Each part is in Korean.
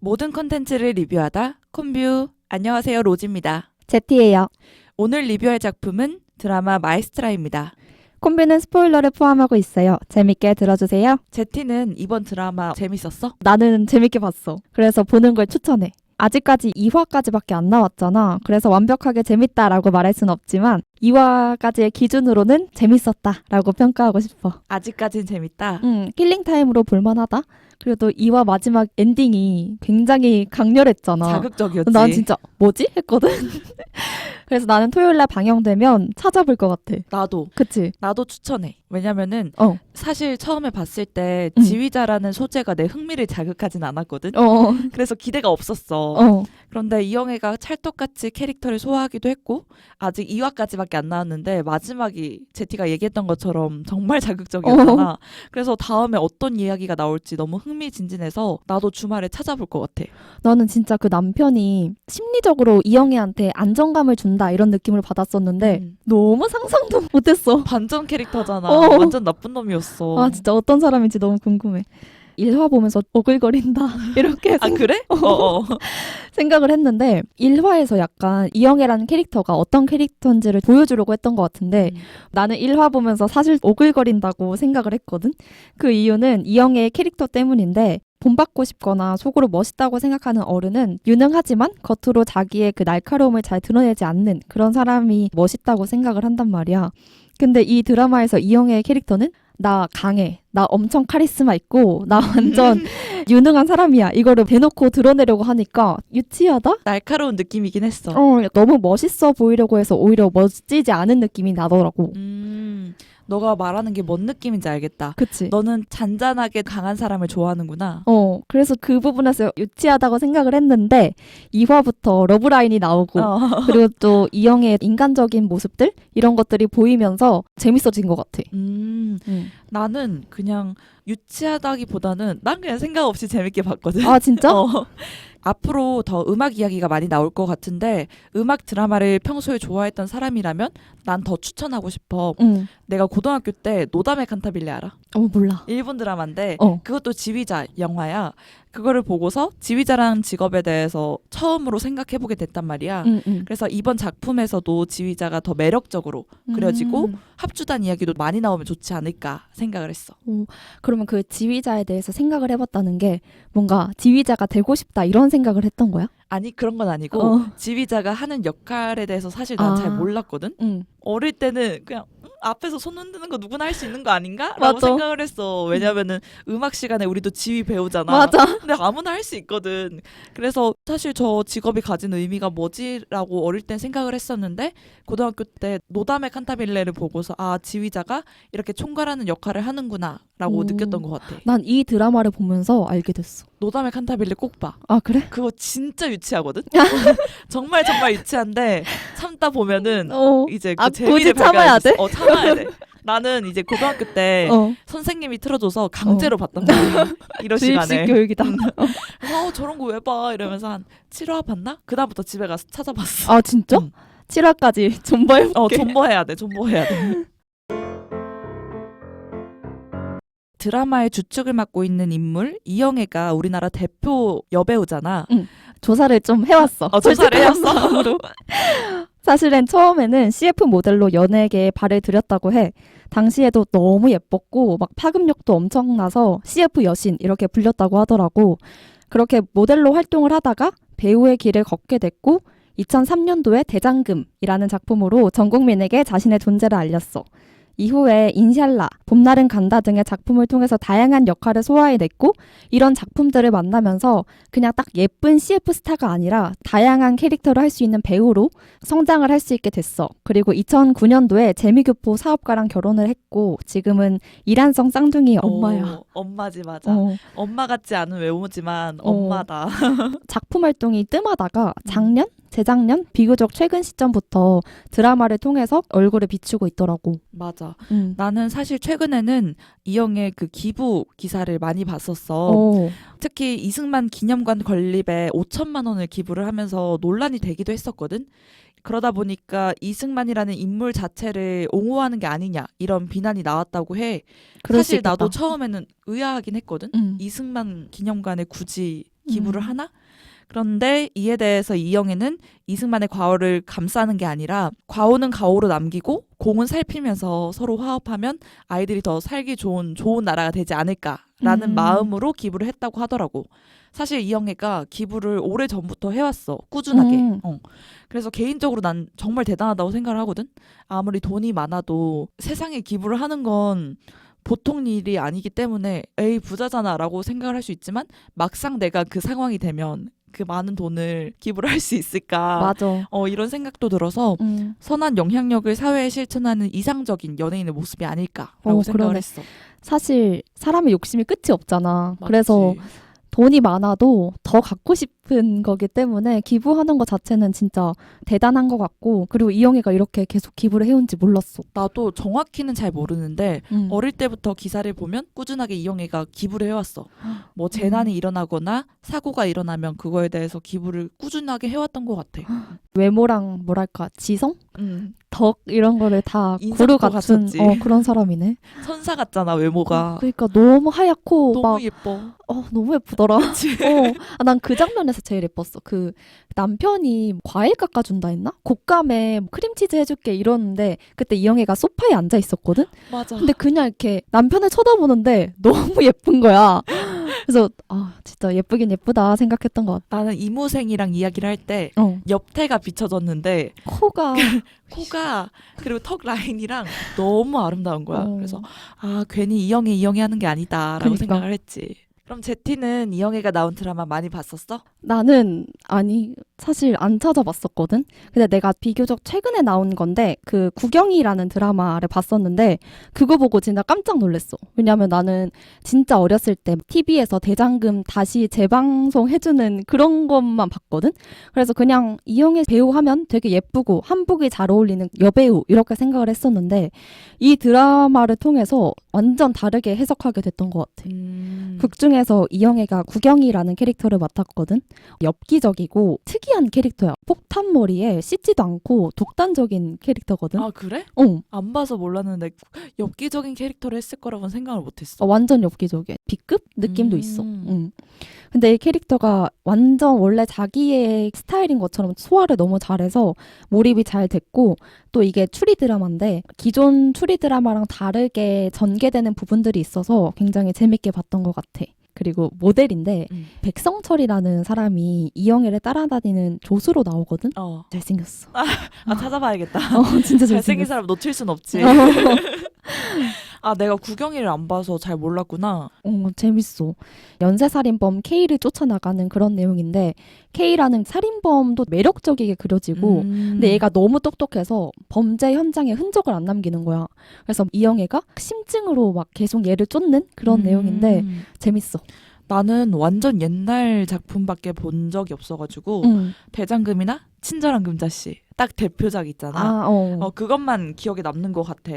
모든 콘텐츠를 리뷰하다 콘뷰. 안녕하세요, 로지입니다. 제티예요. 오늘 리뷰할 작품은 드라마 마에스트라입니다. 콤비는 스포일러를 포함하고 있어요. 재밌게 들어주세요. 제티는 이번 드라마 재밌었어? 나는 재밌게 봤어. 그래서 보는 걸 추천해. 아직까지 2화까지밖에 안 나왔잖아. 그래서 완벽하게 재밌다라고 말할 순 없지만 2화까지의 기준으로는 재밌었다라고 평가하고 싶어. 아직까진 재밌다. 힐링타임으로 볼만하다. 그래도 2화 마지막 엔딩이 굉장히 강렬했잖아. 자극적이었지. 난 진짜 뭐지? 했거든. 그래서 나는 토요일날 방영되면 찾아볼 것 같아. 나도 그치? 추천해. 왜냐면은 사실 처음에 봤을 때 지휘자라는 소재가 내 흥미를 자극하진 않았거든. 그래서 기대가 없었어. 그런데 이영애가 찰떡같이 캐릭터를 소화하기도 했고 아직 2화까지밖에 안 나왔는데 마지막이 제티가 얘기했던 것처럼 정말 자극적이었잖아. 그래서 다음에 어떤 이야기가 나올지 너무 흥미진진해서 나도 주말에 찾아볼 것 같아. 나는 진짜 그 남편이 심리적으로 이영애한테 안정감을 준다 이런 느낌을 받았었는데 너무 상상도 못했어. 반전 캐릭터잖아. 완전 나쁜 놈이었어. 아 진짜 어떤 사람인지 너무 궁금해. 1화 보면서 오글거린다 이렇게 그래? 생각을 했는데 1화에서 약간 이영애라는 캐릭터가 어떤 캐릭터인지를 보여주려고 했던 것 같은데 나는 1화 보면서 사실 오글거린다고 생각을 했거든. 그 이유는 이영애의 캐릭터 때문인데 본받고 싶거나 속으로 멋있다고 생각하는 어른은 유능하지만 겉으로 자기의 그 날카로움을 잘 드러내지 않는 그런 사람이 멋있다고 생각을 한단 말이야. 근데 이 드라마에서 이영애의 캐릭터는 나 강해. 나 엄청 카리스마 있고 나 완전 유능한 사람이야. 이거를 대놓고 드러내려고 하니까 유치하다? 날카로운 느낌이긴 했어. 너무 멋있어 보이려고 해서 오히려 멋지지 않은 느낌이 나더라고. 너가 말하는 게 뭔 느낌인지 알겠다. 그치? 너는 잔잔하게 강한 사람을 좋아하는구나. 그래서 그 부분에서 유치하다고 생각을 했는데 2화부터 러브라인이 나오고 그리고 또 이영의 인간적인 모습들 이런 것들이 보이면서 재밌어진 것 같아. 나는 그냥 유치하다기보다는 난 그냥 생각 없이 재밌게 봤거든. 아 진짜? 앞으로 더 음악 이야기가 많이 나올 것 같은데 음악 드라마를 평소에 좋아했던 사람이라면 난 더 추천하고 싶어. 내가 고등학교 때 노담의 칸타빌레 알아? 몰라. 일본 드라마인데 그것도 지휘자 영화야. 그거를 보고서 지휘자라는 직업에 대해서 처음으로 생각해보게 됐단 말이야. 그래서 이번 작품에서도 지휘자가 더 매력적으로 그려지고 합주단 이야기도 많이 나오면 좋지 않을까 생각을 했어. 그러면 그 지휘자에 대해서 생각을 해봤다는 게 뭔가 지휘자가 되고 싶다 이런 생각을 했던 거야? 아니 그런 건 아니고 지휘자가 하는 역할에 대해서 사실 난 잘 몰랐거든. 어릴 때는 그냥 앞에서 손 흔드는 거 누구나 할 수 있는 거 아닌가? 라고 맞아. 생각을 했어. 왜냐면은 음악 시간에 우리도 지휘 배우잖아. 맞아. 근데 아무나 할 수 있거든. 그래서 사실 저 직업이 가진 의미가 뭐지라고 어릴 땐 생각을 했었는데 고등학교 때 노담의 칸타빌레를 보고서 아 지휘자가 이렇게 총괄하는 역할을 하는구나 라고 느꼈던 것 같아. 난 이 드라마를 보면서 알게 됐어. 노담의 칸타빌레 꼭 봐. 아 그래? 그거 진짜 유치하거든? 정말 유치한데 참다 보면은 이제 그 재미를 참아야 돼? 참아야 돼. 나는 이제 고등학교 때 선생님이 틀어줘서 강제로 봤단 말이야. 이런 시간에. 주입식 교육이다. 저런 거 왜 봐? 이러면서 한 7화 봤나? 그다음부터 집에 가서 찾아봤어. 아 진짜? 7화까지 존버해볼게. 존버해야 돼. 드라마의 주축을 맡고 있는 인물 이영애가 우리나라 대표 여배우잖아. 조사를 좀 해왔어. 조사를 해왔어? 사실은 처음에는 CF 모델로 연예계에 발을 들였다고 해. 당시에도 너무 예뻤고 막 파급력도 엄청나서 CF 여신 이렇게 불렸다고 하더라고. 그렇게 모델로 활동을 하다가 배우의 길을 걷게 됐고 2003년도에 대장금이라는 작품으로 전 국민에게 자신의 존재를 알렸어. 이후에 인샬라, 봄날은 간다 등의 작품을 통해서 다양한 역할을 소화해냈고 이런 작품들을 만나면서 그냥 딱 예쁜 CF 스타가 아니라 다양한 캐릭터를 할 수 있는 배우로 성장을 할 수 있게 됐어. 그리고 2009년도에 재미교포 사업가랑 결혼을 했고 지금은 이란성 쌍둥이 엄마야. 엄마지 맞아. 엄마 같지 않은 외모지만 엄마다. 작품 활동이 뜸하다가 작년? 재작년? 비교적 최근 시점부터 드라마를 통해서 얼굴을 비추고 있더라고. 맞아. 나는 사실 최근에는 이영의 그 기부 기사를 많이 봤었어. 특히 이승만 기념관 건립에 5천만 원을 기부를 하면서 논란이 되기도 했었거든. 그러다 보니까 이승만이라는 인물 자체를 옹호하는 게 아니냐 이런 비난이 나왔다고 해. 사실 나도 처음에는 의아하긴 했거든. 이승만 기념관에 굳이 기부를 하나? 그런데 이에 대해서 이영애는 이승만의 과오를 감싸는 게 아니라 과오는 과오로 남기고 공은 살피면서 서로 화합하면 아이들이 더 살기 좋은 나라가 되지 않을까라는 마음으로 기부를 했다고 하더라고. 사실 이영애가 기부를 오래전부터 해왔어. 꾸준하게. 그래서 개인적으로 난 정말 대단하다고 생각을 하거든. 아무리 돈이 많아도 세상에 기부를 하는 건 보통 일이 아니기 때문에 에이 부자잖아 라고 생각을 할 수 있지만 막상 내가 그 상황이 되면 그 많은 돈을 기부를 할 수 있을까. 맞아. 이런 생각도 들어서 선한 영향력을 사회에 실천하는 이상적인 연예인의 모습이 아닐까라고 생각을 그러네. 했어. 사실 사람의 욕심이 끝이 없잖아. 맞지. 그래서 돈이 많아도 더 갖고 싶은 거기 때문에 기부하는 것 자체는 진짜 대단한 것 같고, 그리고 이영애가 이렇게 계속 기부를 해온지 몰랐어. 나도 정확히는 잘 모르는데 어릴 때부터 기사를 보면 꾸준하게 이영애가 기부를 해왔어. 뭐 재난이 일어나거나 사고가 일어나면 그거에 대해서 기부를 꾸준하게 해왔던 것 같아. 외모랑 뭐랄까 지성? 덕 이런 거를 다 고루 인상도 갖춘 갖췄지. 그런 사람이네. 선사 같잖아 외모가. 그러니까 너무 하얗고 너무 막 예뻐. 너무 예쁘더라. 난 그 장면에서 제일 예뻤어. 그 남편이 과일 깎아준다 했나? 곶감에 크림치즈 해줄게 이러는데 그때 이영애가 소파에 앉아 있었거든? 맞아. 근데 그냥 이렇게 남편을 쳐다보는데 너무 예쁜 거야. 그래서 진짜 예쁘긴 예쁘다 생각했던 것 같아. 나는 이무생이랑 이야기를 할 때 옆태가 비춰졌는데 코가 그리고 턱 라인이랑 너무 아름다운 거야. 그래서 괜히 이영애 하는 게 아니다라고 그러니까. 생각을 했지. 그럼 제티는 이영애가 나온 드라마 많이 봤었어? 나는 사실 안 찾아봤었거든. 근데 내가 비교적 최근에 나온 건데 그 구경이라는 드라마를 봤었는데 그거 보고 진짜 깜짝 놀랐어. 왜냐면 나는 진짜 어렸을 때 TV에서 대장금 다시 재방송해주는 그런 것만 봤거든. 그래서 그냥 이영애 배우 하면 되게 예쁘고 한복이 잘 어울리는 여배우 이렇게 생각을 했었는데 이 드라마를 통해서 완전 다르게 해석하게 됐던 것 같아. 극 중에서 이영애가 구경이라는 캐릭터를 맡았거든. 엽기적이고 특이한 캐릭터야. 폭탄머리에 씻지도 않고 독단적인 캐릭터거든. 아 그래? 안 봐서 몰랐는데 엽기적인 캐릭터를 했을 거라고는 생각을 못했어. 완전 엽기적이야. B급 느낌도 있어. 근데 이 캐릭터가 완전 원래 자기의 스타일인 것처럼 소화를 너무 잘해서 몰입이 잘 됐고, 또 이게 추리 드라마인데 기존 추리 드라마랑 다르게 전개되는 부분들이 있어서 굉장히 재밌게 봤던 것 같아. 그리고 모델인데 백성철이라는 사람이 이영애를 따라다니는 조수로 나오거든. 잘생겼어. 찾아봐야겠다. 진짜 잘생긴 사람 놓칠 순 없지. 내가 구경이를 안 봐서 잘 몰랐구나. 재밌어. 연쇄살인범 K를 쫓아나가는 그런 내용인데 K라는 살인범도 매력적이게 그려지고 근데 얘가 너무 똑똑해서 범죄 현장에 흔적을 안 남기는 거야. 그래서 이영애가 심증으로 막 계속 얘를 쫓는 그런 내용인데 재밌어. 나는 완전 옛날 작품밖에 본 적이 없어가지고 대장금이나 친절한 금자씨 딱 대표작 있잖아. 그것만 기억에 남는 것 같아.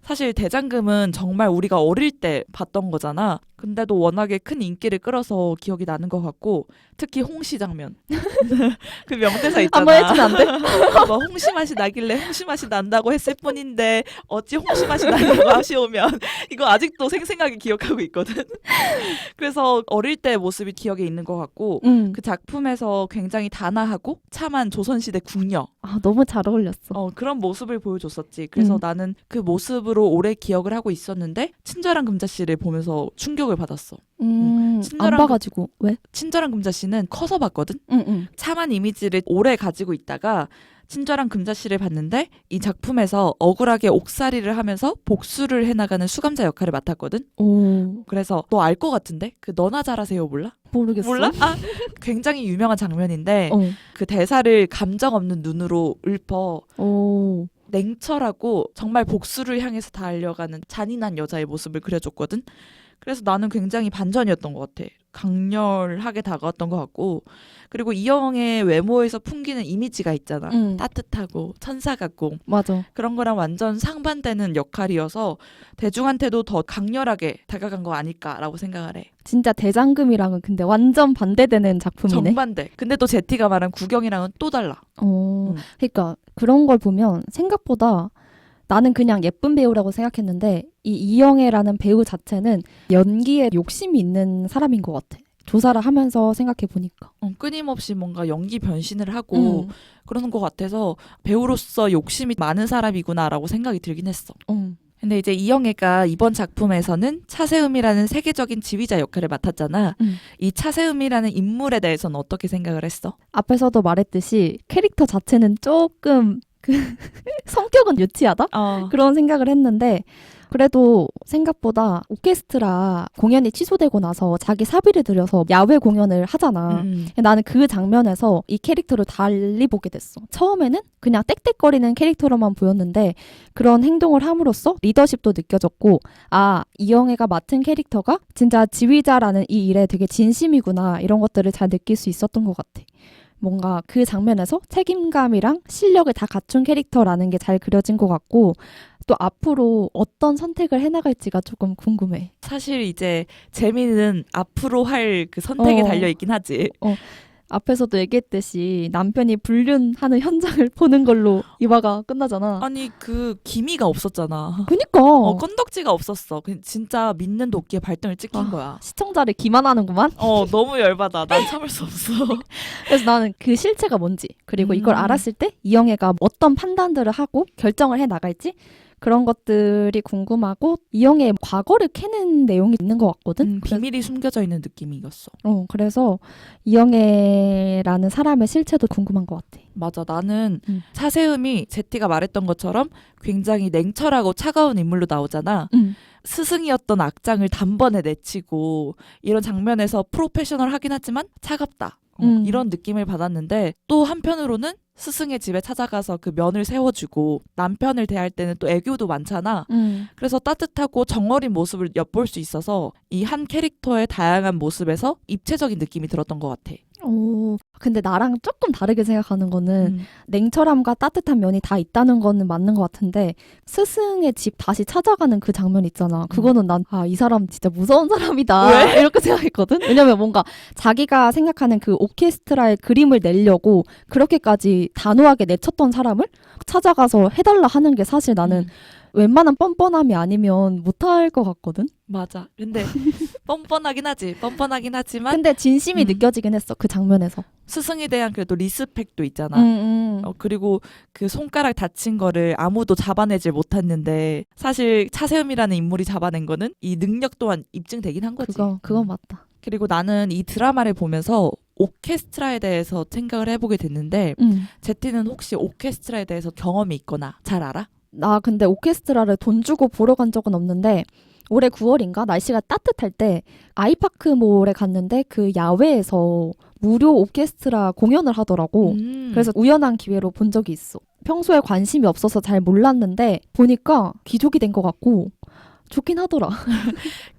사실 대장금은 정말 우리가 어릴 때 봤던 거잖아. 근데도 워낙에 큰 인기를 끌어서 기억이 나는 것 같고 특히 홍시 장면. 그 명대사 있잖아. 한번 해주면 안 돼? 뭐 홍시 맛이 나길래 홍시 맛이 난다고 했을 뿐인데 어찌 홍시 맛이 나냐고 하시오면 이거 아직도 생생하게 기억하고 있거든. 그래서 어릴 때 모습이 기억에 있는 것 같고 그 작품에서 굉장히 단아하고 참한 조선시대 궁녀. 너무 잘 어울렸어. 그런 모습을 보여줬었지. 그래서 나는 그 모습으로 오래 기억을 하고 있었는데 친절한 금자씨를 보면서 충격을 받았어. 안 봐가지고. 왜? 친절한 금자씨는 커서 봤거든. 참한 이미지를 오래 가지고 있다가 친절한 금자씨를 봤는데 이 작품에서 억울하게 옥살이를 하면서 복수를 해나가는 수감자 역할을 맡았거든. 그래서 너 알 것 같은데? 그 너나 잘하세요 몰라? 모르겠어. 몰라? 굉장히 유명한 장면인데 그 대사를 감정 없는 눈으로 읊어 냉철하고 정말 복수를 향해서 달려가는 잔인한 여자의 모습을 그려줬거든. 그래서 나는 굉장히 반전이었던 것 같아. 강렬하게 다가왔던 것 같고 그리고 이영의 외모에서 풍기는 이미지가 있잖아. 따뜻하고 천사 같고 맞아. 그런 거랑 완전 상반되는 역할이어서 대중한테도 더 강렬하게 다가간 거 아닐까라고 생각을 해. 진짜 대장금이랑은 근데 완전 반대되는 작품이네. 정반대. 근데 또 제티가 말한 구경이랑은 또 달라. 그러니까 그런 걸 보면 생각보다 나는 그냥 예쁜 배우라고 생각했는데 이 이영애라는 배우 자체는 연기에 욕심이 있는 사람인 것 같아. 조사를 하면서 생각해 보니까. 끊임없이 뭔가 연기 변신을 하고 그러는 것 같아서 배우로서 욕심이 많은 사람이구나라고 생각이 들긴 했어. 근데 이제 이영애가 이번 작품에서는 차세음이라는 세계적인 지휘자 역할을 맡았잖아. 이 차세음이라는 인물에 대해서는 어떻게 생각을 했어? 앞에서도 말했듯이 캐릭터 자체는 조금 성격은 유치하다? 그런 생각을 했는데 그래도 생각보다 오케스트라 공연이 취소되고 나서 자기 사비를 들여서 야외 공연을 하잖아. 나는 그 장면에서 이 캐릭터를 달리 보게 됐어. 처음에는 그냥 떽떽거리는 캐릭터로만 보였는데 그런 행동을 함으로써 리더십도 느껴졌고 이영애가 맡은 캐릭터가 진짜 지휘자라는 이 일에 되게 진심이구나 이런 것들을 잘 느낄 수 있었던 것 같아. 뭔가 그 장면에서 책임감이랑 실력을 다 갖춘 캐릭터라는 게 잘 그려진 것 같고 또 앞으로 어떤 선택을 해나갈지가 조금 궁금해. 사실 이제 재미는 앞으로 할 그 선택에 달려있긴 하지. 앞에서도 얘기했듯이 남편이 불륜하는 현장을 보는 걸로 이화가 끝나잖아. 아니 그 기미가 없었잖아. 그니까. 건덕지가 없었어. 진짜 믿는 도끼에 발등을 찍힌 거야. 시청자를 기만하는구만. 너무 열받아. 난 참을 수 없어. 그래서 나는 그 실체가 뭔지 그리고 이걸 알았을 때 이영애가 어떤 판단들을 하고 결정을 해 나갈지 그런 것들이 궁금하고 이영애의 과거를 캐는 내용이 있는 것 같거든. 비밀이 숨겨져 있는 느낌이었어. 그래서 이영애라는 사람의 실체도 궁금한 것 같아. 맞아. 나는 차세음이 제티가 말했던 것처럼 굉장히 냉철하고 차가운 인물로 나오잖아. 스승이었던 악장을 단번에 내치고 이런 장면에서 프로페셔널하긴 하지만 차갑다. 이런 느낌을 받았는데 또 한편으로는 스승의 집에 찾아가서 그 면을 세워주고 남편을 대할 때는 또 애교도 많잖아. 그래서 따뜻하고 정어린 모습을 엿볼 수 있어서 이 한 캐릭터의 다양한 모습에서 입체적인 느낌이 들었던 것 같아. 근데 나랑 조금 다르게 생각하는 거는 냉철함과 따뜻한 면이 다 있다는 거는 맞는 것 같은데 스승의 집 다시 찾아가는 그 장면 있잖아. 그거는 난 이 사람 진짜 무서운 사람이다. 왜? 이렇게 생각했거든. 왜냐면 뭔가 자기가 생각하는 그 오케스트라의 그림을 내려고 그렇게까지 단호하게 내쳤던 사람을 찾아가서 해달라 하는 게 사실 나는 웬만한 뻔뻔함이 아니면 못할 것 같거든. 맞아. 근데 뻔뻔하긴 하지만 근데 진심이 느껴지긴 했어. 그 장면에서. 스승에 대한 그래도 리스펙도 있잖아. 그리고 그 손가락 다친 거를 아무도 잡아내질 못했는데 사실 차세음이라는 인물이 잡아낸 거는 이 능력 또한 입증되긴 한 거지. 그건 맞다. 그리고 나는 이 드라마를 보면서 오케스트라에 대해서 생각을 해보게 됐는데 제티는 혹시 오케스트라에 대해서 경험이 있거나 잘 알아? 나 근데 오케스트라를 돈 주고 보러 간 적은 없는데 올해 9월인가 날씨가 따뜻할 때 아이파크몰에 갔는데 그 야외에서 무료 오케스트라 공연을 하더라고. 그래서 우연한 기회로 본 적이 있어. 평소에 관심이 없어서 잘 몰랐는데 보니까 귀족이 된 것 같고 좋긴 하더라.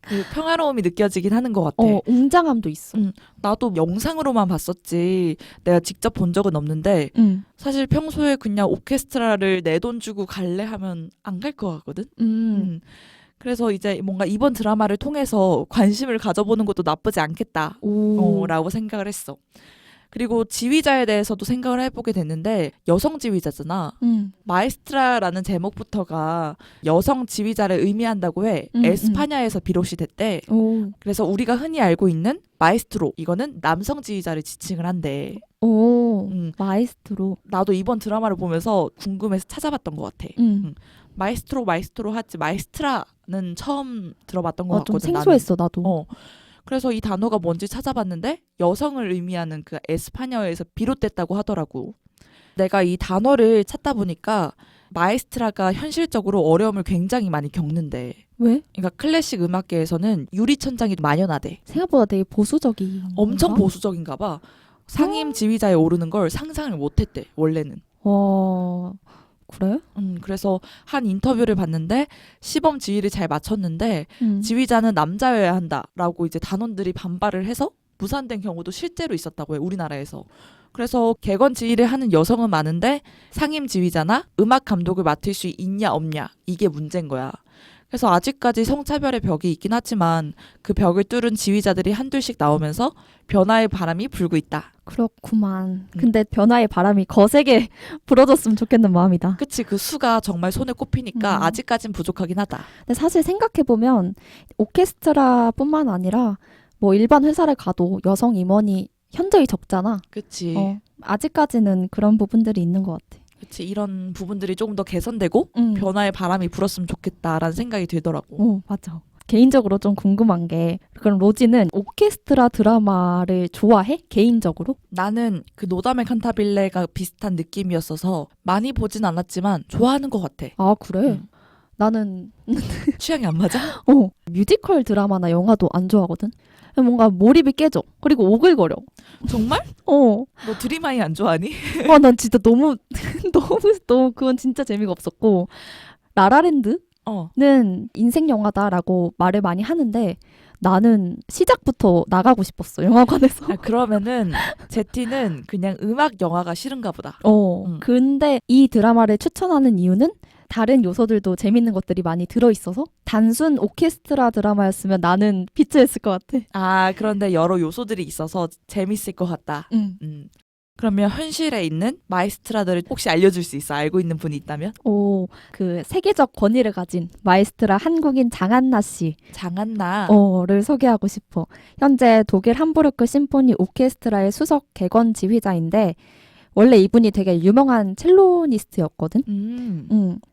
그 평화로움이 느껴지긴 하는 것 같아. 웅장함도 있어. 나도 영상으로만 봤었지 내가 직접 본 적은 없는데 사실 평소에 그냥 오케스트라를 내 돈 주고 갈래 하면 안 갈 것 같거든. 그래서 이제 뭔가 이번 드라마를 통해서 관심을 가져보는 것도 나쁘지 않겠다 라고 생각을 했어. 그리고 지휘자에 대해서도 생각을 해보게 됐는데 여성 지휘자잖아. 마에스트라라는 제목부터가 여성 지휘자를 의미한다고 해. 에스파냐에서 비롯이 됐대. 그래서 우리가 흔히 알고 있는 마에스트로 이거는 남성 지휘자를 지칭을 한대. 마에스트로. 나도 이번 드라마를 보면서 궁금해서 찾아봤던 것 같아. 마에스트로 하지 마에스트라는 처음 들어봤던 것 같거든. 좀 생소했어 나도. 그래서 이 단어가 뭔지 찾아봤는데 여성을 의미하는 그 에스파냐어에서 비롯됐다고 하더라고. 내가 이 단어를 찾다 보니까 마에스트라가 현실적으로 어려움을 굉장히 많이 겪는데. 왜? 그러니까 클래식 음악계에서는 유리천장이 만연하대. 생각보다 되게 보수적이. 엄청 보수적인가 봐. 상임 지휘자에 오르는 걸 상상을 못했대 원래는. 그래? 그래서 한 인터뷰를 봤는데 시범 지휘를 잘 마쳤는데 지휘자는 남자여야 한다라고 이제 단원들이 반발을 해서 무산된 경우도 실제로 있었다고 해 우리나라에서. 그래서 객원 지휘를 하는 여성은 많은데 상임 지휘자나 음악 감독을 맡을 수 있냐 없냐 이게 문제인 거야. 그래서 아직까지 성차별의 벽이 있긴 하지만 그 벽을 뚫은 지휘자들이 한둘씩 나오면서 변화의 바람이 불고 있다. 그렇구만. 근데 변화의 바람이 거세게 불어줬으면 좋겠는 마음이다. 그치. 그 수가 정말 손에 꼽히니까 아직까진 부족하긴 하다. 근데 사실 생각해보면 오케스트라뿐만 아니라 뭐 일반 회사를 가도 여성 임원이 현저히 적잖아. 그치. 아직까지는 그런 부분들이 있는 것 같아. 그치. 이런 부분들이 조금 더 개선되고 변화의 바람이 불었으면 좋겠다라는 생각이 들더라고. 맞아. 개인적으로 좀 궁금한 게 그럼 로지는 오케스트라 드라마를 좋아해? 개인적으로? 나는 그 노다멜 칸타빌레가 비슷한 느낌이었어서 많이 보진 않았지만 좋아하는 것 같아. 아 그래? 나는 취향이 안 맞아? 뮤지컬 드라마나 영화도 안 좋아하거든. 뭔가 몰입이 깨져. 그리고 오글거려. 정말? 너 드림하이 안 좋아하니? 난 진짜 너무 그건 진짜 재미가 없었고 라라랜드는 인생 영화다라고 말을 많이 하는데 나는 시작부터 나가고 싶었어 영화관에서. 그러면은 제티는 그냥 음악 영화가 싫은가 보다. 근데 이 드라마를 추천하는 이유는 다른 요소들도 재밌는 것들이 많이 들어있어서 단순 오케스트라 드라마였으면 나는 비추했을 것 같아. 그런데 여러 요소들이 있어서 재밌을 것 같다. 그러면 현실에 있는 마이스트라들을 혹시 알려줄 수 있어? 알고 있는 분이 있다면? 그 세계적 권위를 가진 마이스트라 한국인 장한나 씨. 장한나? 를 소개하고 싶어. 현재 독일 함부르크 심포니 오케스트라의 수석 객원 지휘자인데 원래 이분이 되게 유명한 첼로니스트였거든.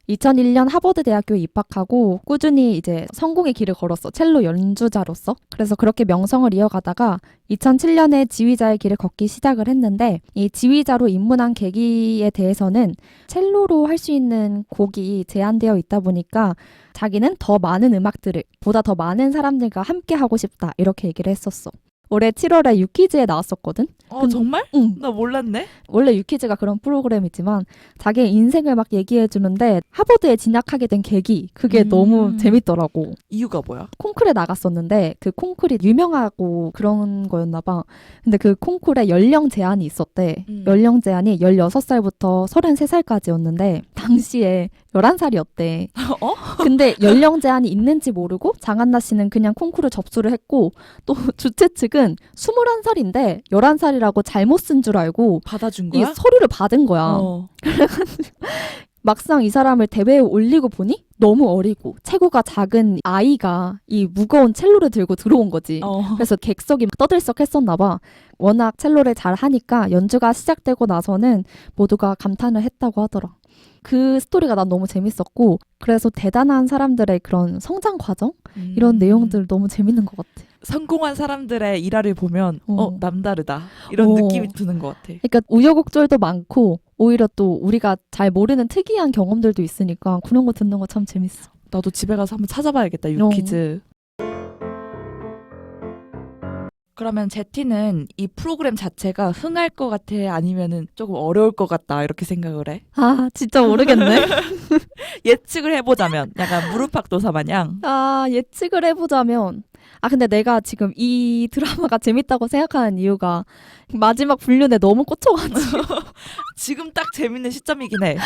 2001년 하버드 대학교에 입학하고 꾸준히 이제 성공의 길을 걸었어. 첼로 연주자로서. 그래서 그렇게 명성을 이어가다가 2007년에 지휘자의 길을 걷기 시작을 했는데 이 지휘자로 입문한 계기에 대해서는 첼로로 할 수 있는 곡이 제한되어 있다 보니까 자기는 더 많은 음악들을 보다 더 많은 사람들과 함께 하고 싶다. 이렇게 얘기를 했었어. 올해 7월에 유키즈에 나왔었거든? 정말? 응. 나 몰랐네? 원래 유키즈가 그런 프로그램이지만 자기의 인생을 막 얘기해주는데 하버드에 진학하게 된 계기 그게 너무 재밌더라고. 이유가 뭐야? 콩쿨에 나갔었는데 그 콩쿨이 유명하고 그런 거였나 봐. 근데 그 콩쿨에 연령 제한이 있었대. 연령 제한이 16살부터 33살까지였는데 당시에 11살이었대. 근데 연령 제한이 있는지 모르고 장한나 씨는 그냥 콩쿨을 접수를 했고 또 주최 측은 21살인데 11살이라고 잘못 쓴 줄 알고 받아준 이 거야? 서류를 받은 거야. 그래가지고 막상 이 사람을 대회에 올리고 보니 너무 어리고 체구가 작은 아이가 이 무거운 첼로를 들고 들어온 거지. 그래서 객석이 떠들썩했었나 봐. 워낙 첼로를 잘 하니까 연주가 시작되고 나서는 모두가 감탄을 했다고 하더라. 그 스토리가 난 너무 재밌었고 그래서 대단한 사람들의 그런 성장 과정? 이런 내용들 너무 재밌는 것 같아. 성공한 사람들의 일화를 보면 남다르다 이런 느낌이 드는 것 같아. 그러니까 우여곡절도 많고 오히려 또 우리가 잘 모르는 특이한 경험들도 있으니까 그런 거 듣는 거 참 재밌어. 나도 집에 가서 한번 찾아봐야겠다. 유퀴즈. 그러면 제티는 이 프로그램 자체가 흥할 것 같아? 아니면은 조금 어려울 것 같다 이렇게 생각을 해? 진짜 모르겠네. 예측을 해보자면 약간 무릎팍도사 마냥. 예측을 해보자면 근데 내가 지금 이 드라마가 재밌다고 생각하는 이유가 마지막 불륜에 너무 꽂혀가지고 지금 딱 재밌는 시점이긴 해.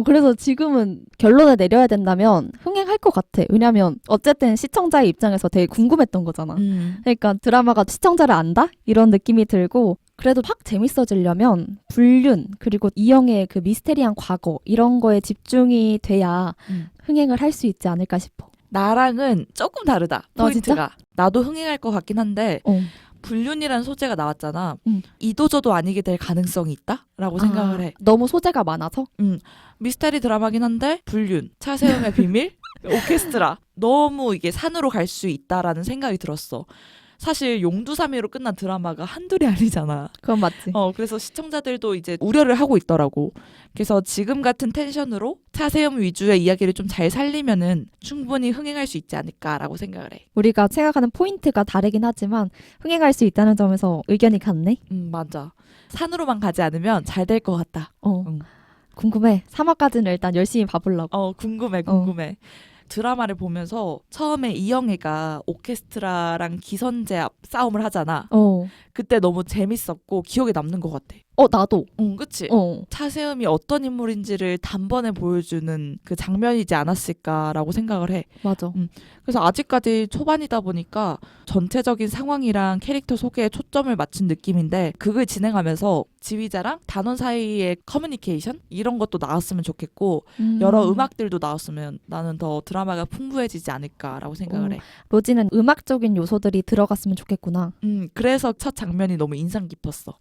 그래서 지금은 결론을 내려야 된다면 흥행할 것 같아. 왜냐면 어쨌든 시청자의 입장에서 되게 궁금했던 거잖아. 그러니까 드라마가 시청자를 안다? 이런 느낌이 들고 그래도 확 재밌어지려면 불륜 그리고 이영애의 그 미스테리한 과거 이런 거에 집중이 돼야 흥행을 할 수 있지 않을까 싶어. 나랑은 조금 다르다. 포인트가. 진짜? 나도 흥행할 것 같긴 한데 불륜이라는 소재가 나왔잖아. 이도저도 아니게 될 가능성이 있다라고 생각을 해. 너무 소재가 많아서? 미스테리 드라마긴 한데 불륜, 차세움의 비밀, 오케스트라 너무 이게 산으로 갈 수 있다라는 생각이 들었어. 사실 용두사미로 끝난 드라마가 한둘이 아니잖아. 그건 맞지. 그래서 시청자들도 이제 우려를 하고 있더라고. 그래서 지금 같은 텐션으로 차세움 위주의 이야기를 좀 잘 살리면은 충분히 흥행할 수 있지 않을까라고 생각을 해. 우리가 생각하는 포인트가 다르긴 하지만 흥행할 수 있다는 점에서 의견이 같네. 맞아. 산으로만 가지 않으면 잘 될 것 같다. 궁금해. 3화까지는 일단 열심히 봐보려고. 궁금해. 드라마를 보면서 처음에 이영애가 오케스트라랑 기선제압 싸움을 하잖아. 그때 너무 재밌었고 기억에 남는 것 같아. 나도. 응, 그치? 차세음이 어떤 인물인지를 단번에 보여주는 그 장면이지 않았을까라고 생각을 해. 맞아. 그래서 아직까지 초반이다 보니까 전체적인 상황이랑 캐릭터 소개에 초점을 맞춘 느낌인데 그걸 진행하면서 지휘자랑 단원 사이의 커뮤니케이션? 이런 것도 나왔으면 좋겠고 여러 음악들도 나왔으면 나는 더 드라마가 풍부해지지 않을까라고 생각을 해. 로지는 음악적인 요소들이 들어갔으면 좋겠구나. 그래서 첫 장면이 너무 인상 깊었어.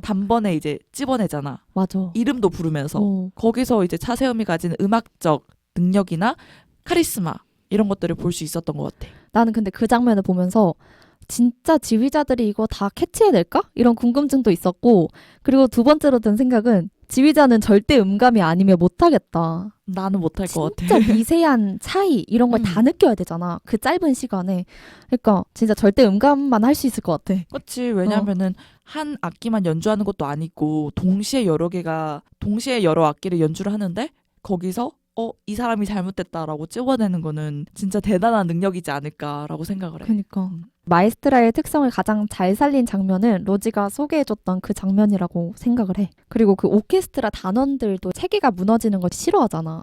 단번에 이제 찝어내잖아. 맞아. 이름도 부르면서 거기서 이제 차세음이 가진 음악적 능력이나 카리스마 이런 것들을 볼 수 있었던 것 같아. 나는 근데 그 장면을 보면서 진짜 지휘자들이 이거 다 캐치해낼까? 이런 궁금증도 있었고, 그리고 두 번째로 든 생각은 지휘자는 절대 음감이 아니면 못하겠다. 나는 못할 것 같아. 진짜 미세한 차이 이런 걸 다 느껴야 되잖아. 그 짧은 시간에. 그러니까 진짜 절대 음감만 할 수 있을 것 같아. 그렇지. 왜냐면은 한 악기만 연주하는 것도 아니고 동시에 여러 악기를 연주를 하는데 거기서 이 사람이 잘못됐다라고 찝어내는 거는 진짜 대단한 능력이지 않을까라고 생각을 해. 그러니까. 마에스트라의 특성을 가장 잘 살린 장면은 로지가 소개해줬던 그 장면이라고 생각을 해. 그리고 그 오케스트라 단원들도 체계가 무너지는 걸 싫어하잖아.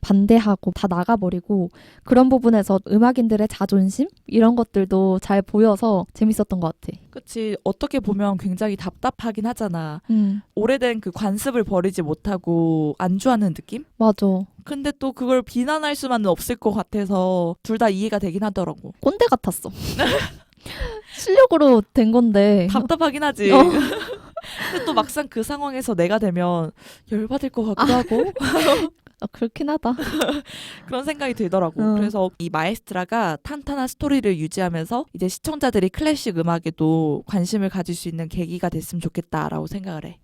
반대하고 다 나가버리고 그런 부분에서 음악인들의 자존심? 이런 것들도 잘 보여서 재밌었던 것 같아. 그치. 어떻게 보면 굉장히 답답하긴 하잖아. 오래된 그 관습을 버리지 못하고 안주하는 느낌? 맞아. 근데 또 그걸 비난할 수만은 없을 것 같아서 둘 다 이해가 되긴 하더라고. 꼰대 같았어. 실력으로 된 건데. 답답하긴 하지. 근데 또 막상 그 상황에서 내가 되면 열받을 것 같기도 하고. 그렇긴 하다. 그런 생각이 들더라고. 그래서 이 마에스트라가 탄탄한 스토리를 유지하면서 이제 시청자들이 클래식 음악에도 관심을 가질 수 있는 계기가 됐으면 좋겠다라고 생각을 해.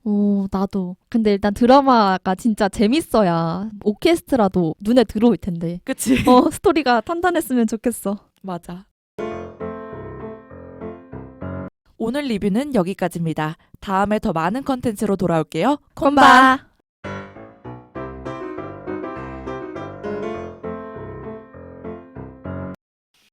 나도. 근데 일단 드라마가 진짜 재밌어야 오케스트라도 눈에 들어올 텐데. 그치? 스토리가 탄탄했으면 좋겠어. 맞아. 오늘 리뷰는 여기까지입니다. 다음에 더 많은 컨텐츠로 돌아올게요. 콤바!